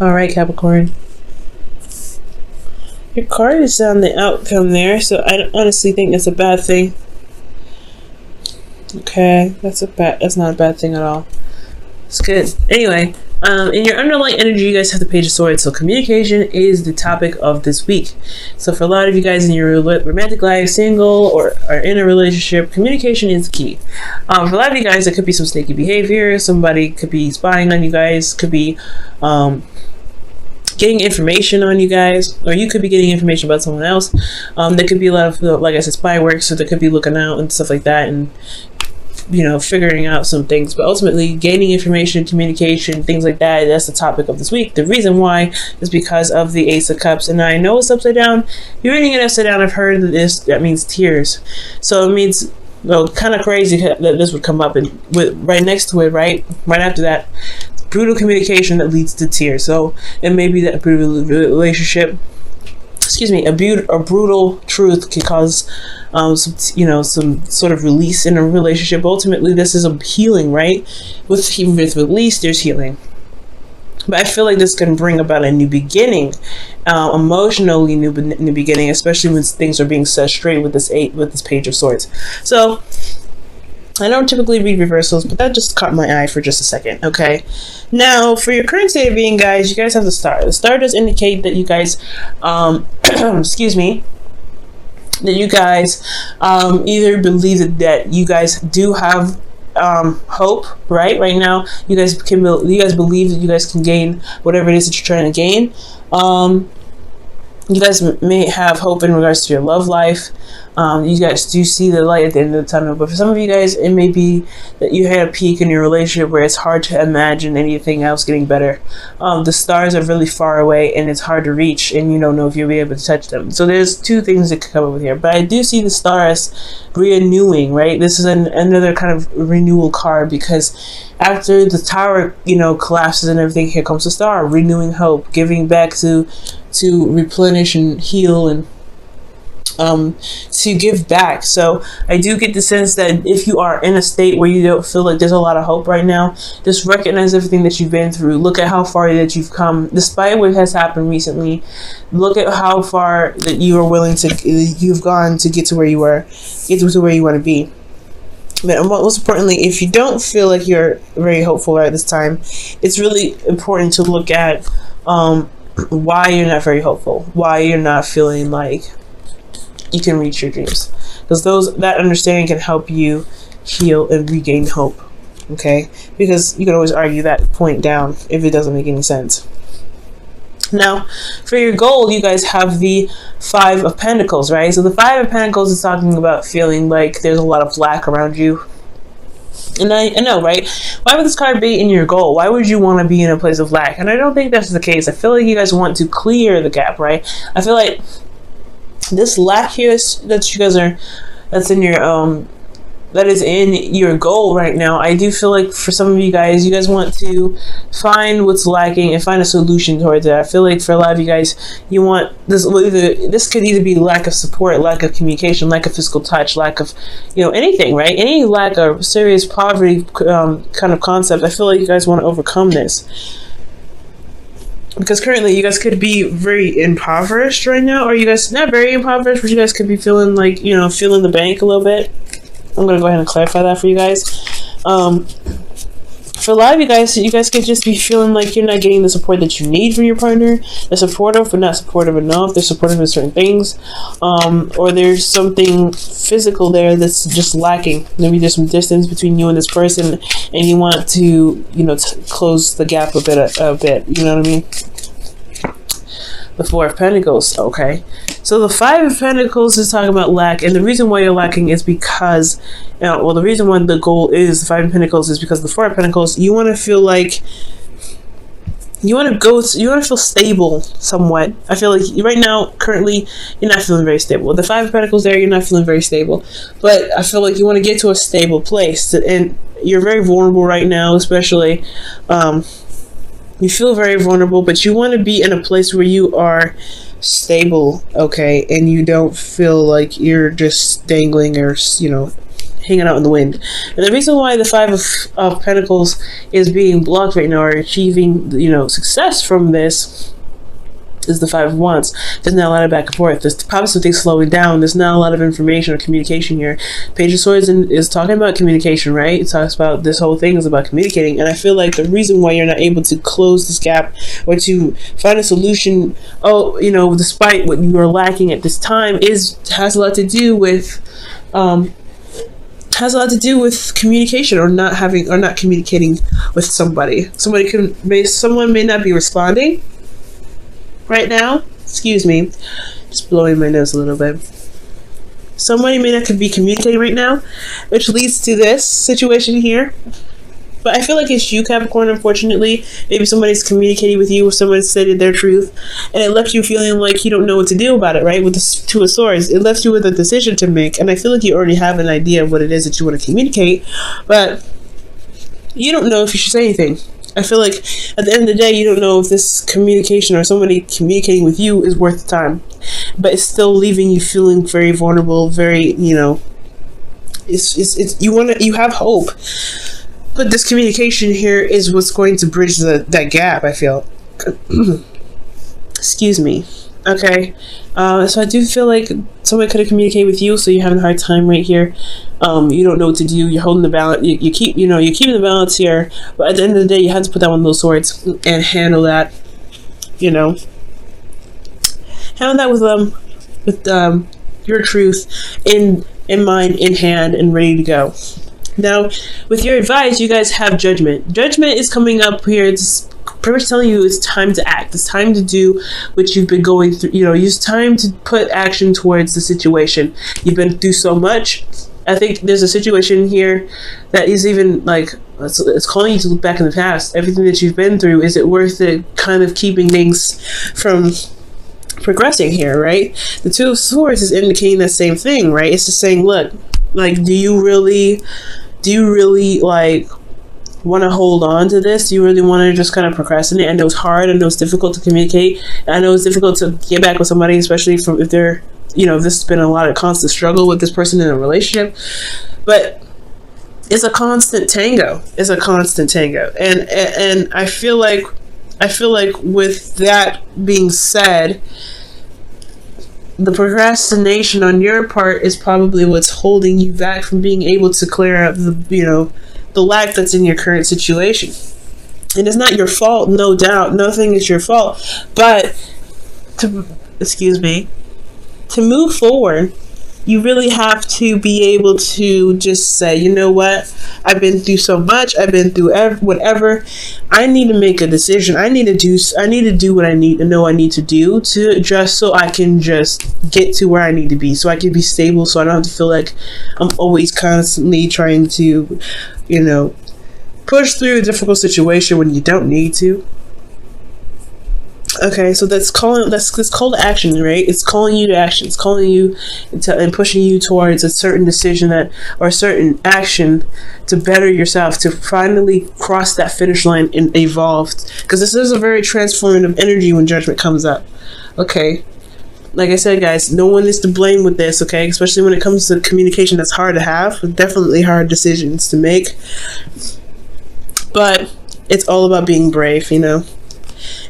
All right, Capricorn. Your card is on the outcome there, so I honestly think it's a bad thing. Okay, that's not a bad thing at all. It's good. Anyway, in your underlying energy, you guys have the Page of Swords. So communication is the topic of this week. So for a lot of you guys in your romantic life, single or are in a relationship, communication is key. For a lot of you guys, it could be some sneaky behavior. Somebody could be spying on you guys. Could be getting information on you guys, or you could be getting information about someone else. There could be a lot of, like I said, spy work. So there could be looking out and stuff like that, and figuring out some things. But ultimately, gaining information, communication, things like that, that's the topic of this week. The reason why is because of the Ace of Cups. And I know it's upside down. You're reading it upside down. I've heard that means tears. So it means, kind of crazy that this would come up, and right next to it, right after that, brutal communication that leads to tears. So it may be that brutal relationship, a brutal truth can cause some sort of release in a relationship. Ultimately, this is a healing, right? With release, there's healing. But I feel like this can bring about a new beginning, emotionally new beginning, especially when things are being set straight with this Page of Swords. So I don't typically read reversals, but that just caught my eye for just a second. Okay, now for your current state of being, guys, you guys have the Star. The Star does indicate that you guys, excuse me, that you guys either believe that you guys do have hope, right now. You guys believe that you guys can gain whatever it is that you're trying to gain. You guys may have hope in regards to your love life. You guys do see the light at the end of the tunnel, but for some of you guys, it may be that you had a peak in your relationship where it's hard to imagine anything else getting better. The stars are really far away and it's hard to reach, and you don't know if you'll be able to touch them. So there's two things that could come up with here, but I do see the stars renewing, right? This is another kind of renewal card, because after the tower, collapses and everything, here comes the Star, renewing hope, giving back to replenish and heal, and to give back. So I do get the sense that if you are in a state where you don't feel like there's a lot of hope right now, just recognize everything that you've been through. Look at how far that you've come, despite what has happened recently. Look at how far that you've gone to get to where you want to be. But most importantly, if you don't feel like you're very hopeful at this time, it's really important to look at why you're not very hopeful, why you're not feeling like you can reach your dreams, because that understanding can help you heal and regain hope. Okay, because you can always argue that point down if it doesn't make any sense. Now, for your goal, you guys have the Five of Pentacles, right? So the Five of Pentacles is talking about feeling like there's a lot of lack around you. And I know, right? Why would this card be in your goal? Why would you want to be in a place of lack? And I don't think that's the case. I feel like you guys want to clear the gap, right? I feel like this lack here that's in your goal right now. I do feel like for some of you guys want to find what's lacking and find a solution towards it. I feel like for a lot of you guys, you want this. This could either be lack of support, lack of communication, lack of physical touch, lack of anything, right? Any lack of serious poverty kind of concept. I feel like you guys want to overcome this, because currently you guys could be very impoverished right now, or you guys not very impoverished, but you guys could be feeling like feeling the bank a little bit. I'm gonna go ahead and clarify that for you guys. For a lot of you guys could just be feeling like you're not getting the support that you need from your partner. They're supportive, but not supportive enough. They're supportive of certain things, or there's something physical there that's just lacking. Maybe there's some distance between you and this person, and you want to, close the gap a bit. You know what I mean? The Four of Pentacles. Okay, so the Five of Pentacles is talking about lack, and the reason why you're lacking is because, the reason why the goal is the Five of Pentacles is because the Four of Pentacles, you want to feel like you want to feel stable somewhat. I feel like right now, currently, you're not feeling very stable. With the Five of Pentacles there, you're not feeling very stable, but I feel like you want to get to a stable place, and you're very vulnerable right now, especially. You feel very vulnerable, but you want to be in a place where you are stable, okay, and you don't feel like you're just dangling or hanging out in the wind. And the reason why the Five of Pentacles is being blocked right now, or achieving, success from this, is the Five of Wands. There's not a lot of back and forth. There's probably some things slowing down. There's not a lot of information or communication here. Page of Swords is talking about communication, right? It talks about, this whole thing is about communicating. And I feel like the reason why you're not able to close this gap or to find a solution, despite what you are lacking at this time, has a lot to do with communication, or not communicating with somebody. Someone may not be responding right now. Excuse me, just blowing my nose a little bit. Somebody may not be communicating right now, which leads to this situation here. But I feel like it's you, Capricorn, unfortunately. Maybe somebody's communicating with you, or someone stated their truth, and it left you feeling like you don't know what to do about it, right? With the Two of Swords, it left you with a decision to make, and I feel like you already have an idea of what it is that you want to communicate, but you don't know if you should say anything. I feel like at the end of the day, you don't know if this communication or somebody communicating with you is worth the time, but it's still leaving you feeling very vulnerable, very, you have hope, but this communication here is what's going to bridge that gap, I feel. Excuse me. Okay, so I do feel like somebody could have communicated with you, so you're having a hard time right here. You don't know what to do. You're holding the balance. You're keeping the balance here, but at the end of the day, you have to put down one of those swords and handle that. Handle that with your truth in mind, in hand, and ready to go. Now, with your advice, you guys have Judgment. Judgment is coming up here. It's pretty much telling you it's time to act. It's time to do what you've been going through. It's time to put action towards the situation. You've been through so much. I think there's a situation here that is even like, it's calling you to look back in the past. Everything that you've been through, is it worth it kind of keeping things from progressing here, right? The Two of Swords is indicating that same thing, right? It's just saying, look, like, do you really like want to hold on to this? Do you really want to just kind of procrastinate? I know it's hard. I know it's difficult to communicate. I know it's difficult to get back with somebody, especially if they're, this has been a lot of constant struggle with this person in a relationship. But it's a constant tango. And I feel like with that being said, the procrastination on your part is probably what's holding you back from being able to clear up the lack that's in your current situation. And it's not your fault, no doubt. Nothing is your fault. But to move forward, you really have to be able to just say, you know what? I've been through so much. I've been through whatever. I need to make a decision. I need to do what I need to do to just so I can just get to where I need to be, so I can be stable, so I don't have to feel like I'm always constantly trying to, push through a difficult situation when you don't need to. Okay, so that's call to action, right? It's calling you to action. It's calling you and pushing you towards a certain decision or a certain action to better yourself, to finally cross that finish line and evolve. Because this is a very transformative energy when Judgment comes up. Okay, like I said, guys, no one is to blame with this. Okay, especially when it comes to communication, that's hard to have. Definitely hard decisions to make. But it's all about being brave,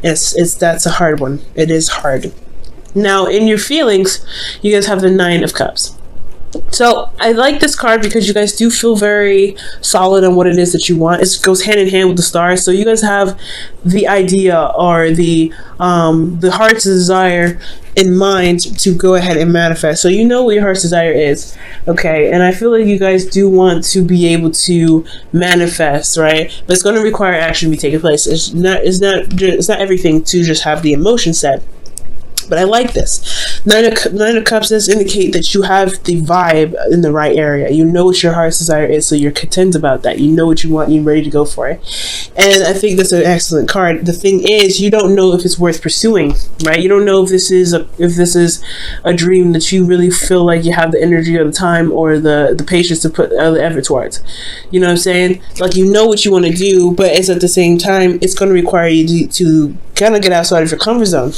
that's a hard one. It is hard. Now, in your feelings, you guys have the Nine of Cups. So I like this card because you guys do feel very solid on what it is that you want. It goes hand in hand with the stars. So you guys have the idea or the heart's desire in mind to go ahead and manifest. So you know what your heart's desire is, okay? And I feel like you guys do want to be able to manifest, right? But it's going to require action to be taking place. It's not everything to just have the emotion set. But I like this. Nine of Cups does indicate that you have the vibe in the right area. You know what your heart's desire is, so you're content about that. You know what you want, and you're ready to go for it. And I think that's an excellent card. The thing is, you don't know if it's worth pursuing, right? You don't know if this is a dream that you really feel like you have the energy or the time or the patience to put other effort towards. You know what I'm saying? Like, you know what you want to do, but it's at the same time, it's going to require you to kind of get outside of your comfort zone.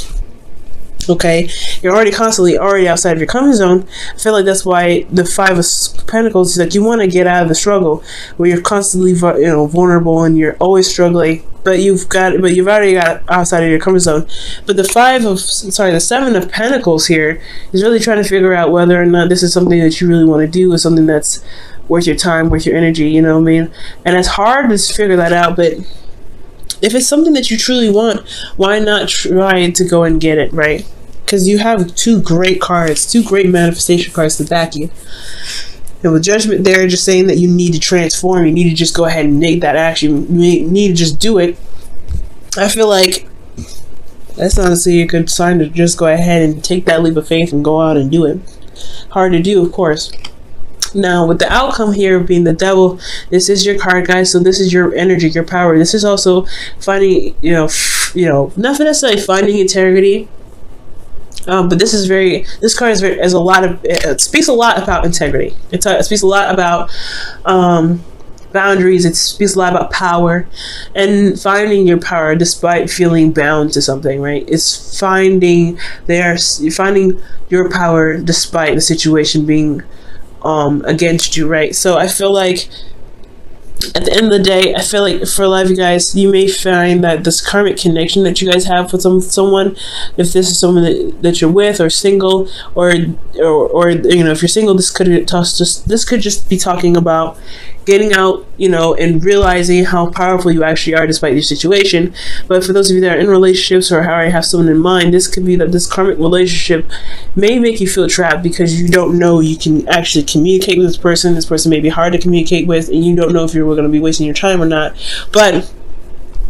Okay, you're already constantly already outside of your comfort zone. I feel like that's why the Five of Pentacles is like you want to get out of the struggle where you're constantly vulnerable and you're always struggling, but you've already got outside of your comfort zone. But the Seven of Pentacles here is really trying to figure out whether or not this is something that you really want to do, or something that's worth your time, worth your energy. You know what I mean? And it's hard to figure that out, but if it's something that you truly want, why not try to go and get it, right? Because you have two great cards, two great manifestation cards to back you. And with Judgment there, just saying that you need to transform, you need to just go ahead and make that action, you need to just do it. I feel like that's honestly a good sign to just go ahead and take that leap of faith and go out and do it. Hard to do, of course. Now, with the outcome here being the Devil, this is your card, guys. So this is your energy, your power. This is also finding, not necessarily finding integrity, but this card it speaks a lot about integrity. It speaks a lot about boundaries. It speaks a lot about power and finding your power despite feeling bound to something, right? It's finding your power despite the situation being against you, right? So I feel like at the end of the day, I feel like for a lot of you guys, you may find that this karmic connection that you guys have with someone, if this is someone that you're with, or single, or if you're single, this could just be talking about getting out, and realizing how powerful you actually are despite your situation. But for those of you that are in relationships or already have someone in mind, this could be that this karmic relationship may make you feel trapped because you don't know you can actually communicate with this person. This person may be hard to communicate with, and you don't know if you're going to be wasting your time or not. But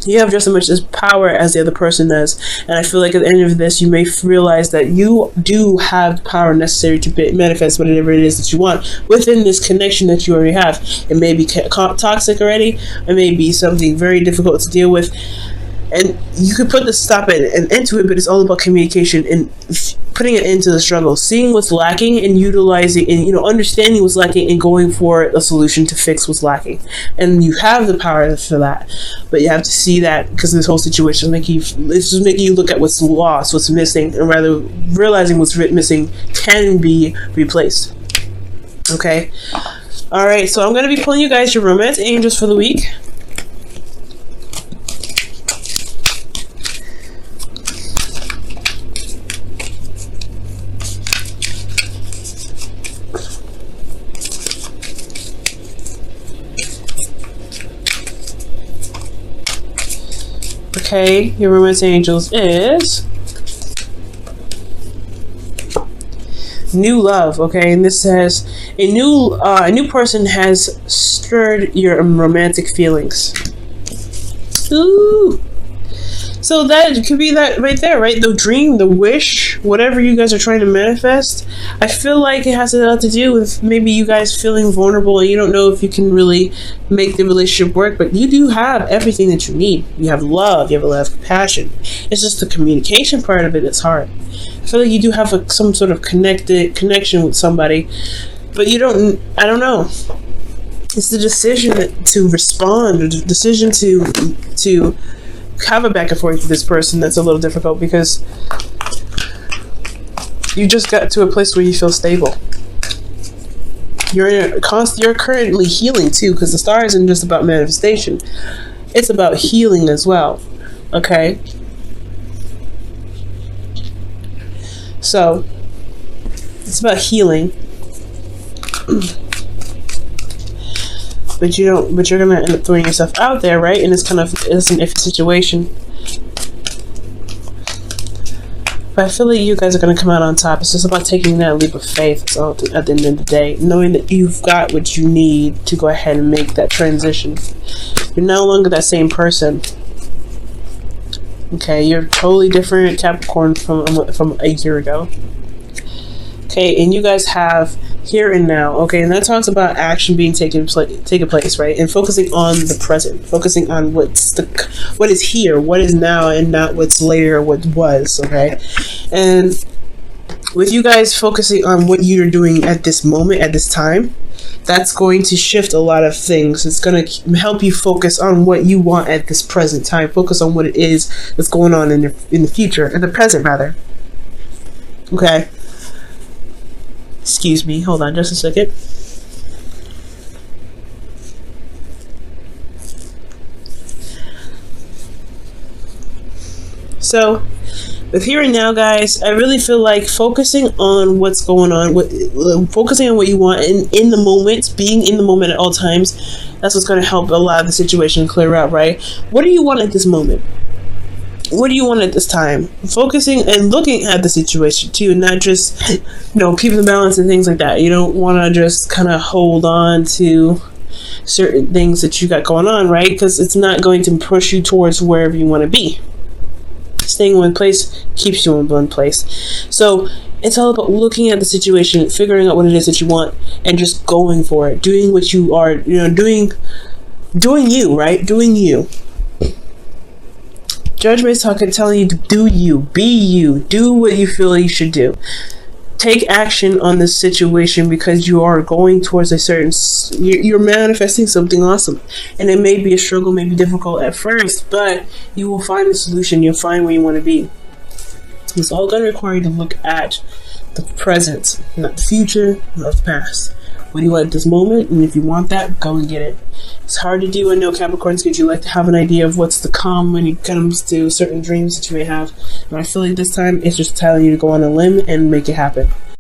you have just as much as power as the other person does. And I feel like at the end of this, you may realize that you do have the power necessary to manifest whatever it is that you want within this connection that you already have. It may be toxic already. It may be something very difficult to deal with. And you could put the stop and into it, but it's all about communication and putting it into the struggle, seeing what's lacking and utilizing and understanding what's lacking and going for a solution to fix what's lacking. And you have the power for that, but you have to see that, because this whole situation it's just making you look at what's lost, what's missing, and rather realizing what's missing can be replaced. Okay. All right. So I'm going to be pulling you guys your romance angels for the week. Okay, your romance angels is new love. Okay, and this says a new person has stirred your romantic feelings. Ooh. So that could be that right there, right? The dream, the wish, whatever you guys are trying to manifest. I feel like it has a lot to do with maybe you guys feeling vulnerable and you don't know if you can really make the relationship work, but you do have everything that you need. You have love, you have a lot of compassion. It's just the communication part of it that's hard. I feel like you do have some sort of connection with somebody, but I don't know. It's the decision to respond, or the decision to have a back and forth with this person that's a little difficult, because you just got to a place where you feel stable. You're currently healing too, because the star isn't just about manifestation, it's about healing as well. Okay, so it's about healing. But you're gonna end up throwing yourself out there, right? And it's an iffy situation. But I feel like you guys are gonna come out on top. It's just about taking that leap of faith. So at the end of the day, knowing that you've got what you need to go ahead and make that transition. You're no longer that same person. Okay, you're totally different Capricorn from a year ago. Okay, and you guys have here and now. Okay, and that talks about action being taken place, right? And focusing on the present, focusing on what is here, what is now, and not what's later, what was. Okay, and with you guys focusing on what you're doing at this moment, at this time, that's going to shift a lot of things. It's going to help you focus on what you want at this present time. Focus on what it is that's going on in the future, in the present rather. Okay. Excuse me. Hold on just a second. So, with here and now, guys, I really feel like focusing on what's going on, focusing on what you want in the moment, being in the moment at all times, that's what's going to help a lot of the situation clear out, right? What do you want at this moment? What do you want at this time? Focusing and looking at the situation too, and not just, keeping the balance and things like that. You don't want to just kind of hold on to certain things that you got going on, right? Because it's not going to push you towards wherever you want to be. Staying in one place keeps you in one place. So it's all about looking at the situation, figuring out what it is that you want, and just going for it. Doing what you are, doing you, right? Doing you. Judgment is telling you to do you, be you, do what you feel you should do. Take action on this situation because you are going towards a certain, you're manifesting something awesome. And it may be a struggle, may be difficult at first, but you will find a solution. You'll find where you want to be. It's all going to require you to look at the present, not the future, not the past. What do you want at this moment? And if you want that, go and get it. It's hard to do. I know Capricorns, because you like to have an idea of what's to come when it comes to certain dreams that you may have. And I feel like this time it's just telling you to go on a limb and make it happen.